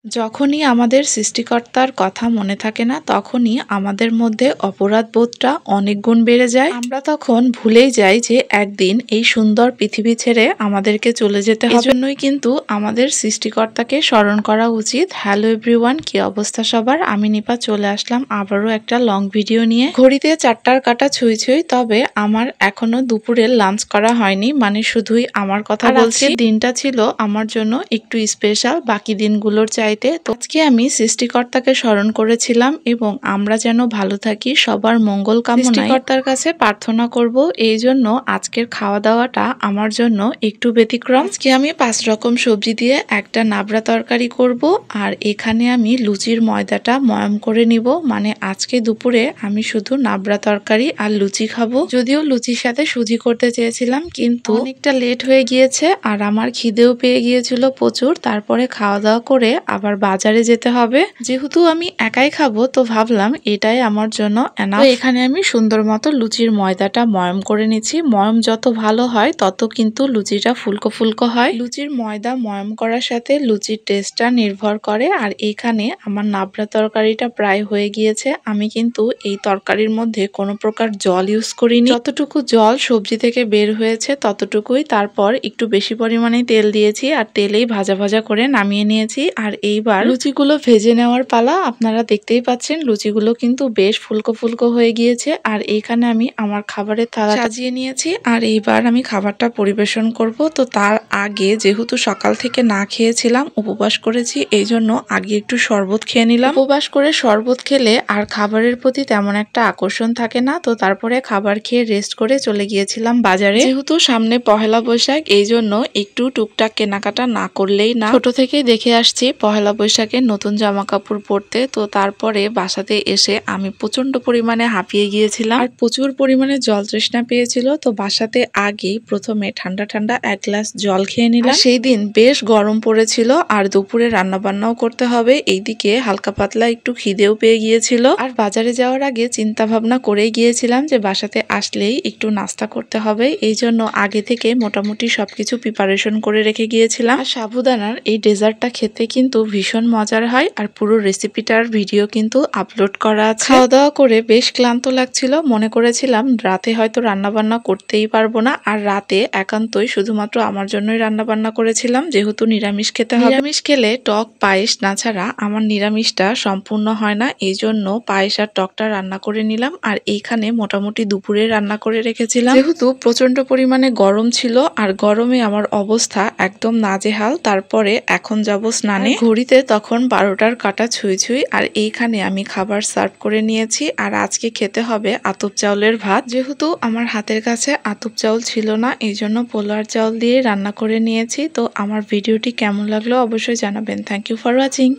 যখনই আমাদের সৃষ্টিকর্তার কথা মনে থাকে না তখনই আমাদের মধ্যে অপরাধ বোধটা অনেক গুণ বেড়ে যায়। আমরা তখন ভুলেই যাই যে একদিন এই সুন্দর পৃথিবী ছেড়ে আমাদেরকে চলে যেতে হবে। এজন্যই কিন্তু আমাদের সৃষ্টিকর্তাকে স্মরণ করা উচিত। হ্যালো এভরিওয়ান, কি অবস্থা সবার? আমি নিপা চলে আসলাম আবারও একটা লং ভিডিও নিয়ে। ঘড়িতে 4টার কাঁটা ছুঁই ছুঁই, তবে আমার এখনো দুপুরের লাঞ্চ করা হয়নি, মানে শুধুই আমার কথা বলছি। দিনটা ছিল আমার জন্য একটু স্পেশাল বাকি দিনগুলোর চাইতে। তো আজকে আমি সৃষ্টিকর্তাকে স্মরণ করেছিলাম এবং আমরা যেন ভালো থাকি, সবার মঙ্গল কামনায় সৃষ্টিকর্তার কাছে প্রার্থনা করব। এই জন্য আজকের খাওয়া দাওয়াটা আমার জন্য একটু ব্যতিক্রম। আজকে আমি 5 রকম সবজি দিয়ে একটা নাবড়া তরকারি করব, আর এখানে আমি লুচির ময়দাটা ময়াম করে নিব। মানে আজকে দুপুরে আমি শুধু নাবড়া তরকারি আর লুচি খাবো। যদিও লুচির সাথে সুজি করতে চেয়েছিলাম, কিন্তু অনেকটা লেট হয়ে গিয়েছে আর আমার খিদেও পেয়ে গিয়েছিল প্রচুর। তারপরে খাওয়া দাওয়া করে আবার বাজারে যেতে হবে। যেহেতু আমি একাই খাবো তো ভাবলাম এটাই আমার জন্য এনাফ। এখানে আমি সুন্দর মতো লুচির ময়দাটা ময়াম করে নিচ্ছি। ময়াম যত ভালো হয় তত কিন্তু লুচিটা ফুলকো ফুলকো হয়। লুচির ময়দা ময়াম করার সাথে লুচির টেস্টটা নির্ভর করে। আর এখানে আমার নাবড়া তরকারিটা প্রায় হয়ে গিয়েছে। আমি কিন্তু এই তরকারির মধ্যে কোনো প্রকার জল ইউজ করিনি। যতটুকু জল সবজি থেকে বের হয়েছে ততটুকুই। তারপর একটু বেশি পরিমাণে তেল দিয়েছি আর তেলেই ভাজা ভাজা করে নামিয়ে নিয়েছি। আর এইবার লুচিগুলো ভেজে নেওয়ার পালা। আপনারা দেখতেই পাচ্ছেন লুচিগুলো কিন্তু বেশ ফুলকো ফুলকো হয়ে গিয়েছে। আর এইখানে আমি আমার খাবারের থালা সাজিয়ে নিয়েছি। আর এইবার আমি খাবারটা পরিবেশন করব। তো তার আগে যেহেতু সকাল থেকে না খেয়েছিলাম, উপবাস করেছি, এই জন্য আগে একটু শরবত খেয়ে নিলাম। উপবাস করে শরবত খেলে আর খাবারের প্রতি তেমন একটা আকর্ষণ থাকে না। তো তারপরে খাবার খেয়ে রেস্ট করে চলে গিয়েছিলাম বাজারে। যেহেতু সামনে পহেলা বৈশাখ, এই জন্য একটু টুকটাক কেনাকাটা না করলেই না। ছোট থেকেই দেখে আসছি পহেলা বৈশাখে নতুন জামা কাপড় পরতে। তো তারপরে বাসাতে এসে আমি প্রচন্ড পরিমাণে হাঁপিয়ে গিয়েছিলাম আর প্রচুর পরিমাণে জল তৃষ্ণা পেয়েছিল। তো বাসাতে আগেই প্রথমে ঠান্ডা ঠান্ডা 1 গ্লাস জল খেয়ে নিলাম। সেই দিন বেশ গরম পড়েছিল আর দুপুরে রান্না বান্নাও করতে হবে। এইদিকে হালকা পাতলা একটু খিদেও পেয়ে গিয়েছিল। আর বাজারে যাওয়ার আগে চিন্তা ভাবনা করেই গিয়েছিলাম যে বাসাতে আসলেই একটু নাস্তা করতে হবে। এই জন্য আগে থেকে মোটামুটি সবকিছু প্রিপারেশন করে রেখে গিয়েছিলাম। আর সাবুদানার এই ডেজার্টটা খেতে কিন্তু ভীষণ মজার হয়। আর পুরো রেসিপিটার ভিডিও কিন্তু আপলোড করা আছে। খাওয়া দাওয়া করে বেশ ক্লান্ত লাগছিল। মনে করেছিলাম রাতে হয়তো রান্না বান্না করতেই পারবো না। আর রাতে একান্তই শুধুমাত্র আমার জন্যই রান্না বান্না করেছিলাম, যেহেতু নিরামিষ খেতে হবে। নিরামিষ খেলে টক পায়েস না ছাড়া আমার নিরামিষটা সম্পূর্ণ হয় না। এই জন্য পায়েস আর টকটা রান্না করে নিলাম। আর এইখানে মোটামুটি দুপুরে রান্না করে রেখেছিলাম। যেহেতু প্রচন্ড পরিমাণে গরম ছিল আর গরমে আমার অবস্থা একদম নাজেহাল। তারপরে এখন যাব স্নানে। ঘড়িতে তখন 12টার কাঁটা ছুঁই ছুঁই। আর এইখানে আমি খাবার সার্ভ করে নিয়েছি। আর আজকে খেতে হবে আতপ চাউলের ভাত। যেহেতু আমার হাতের কাছে আতপ চাউল ছিল না, এই জন্য পোলার চাউল দিয়ে রান্না করে নিয়েছি। তো আমার ভিডিওটি কেমন লাগলো অবশ্যই জানাবেন। Thank you for watching.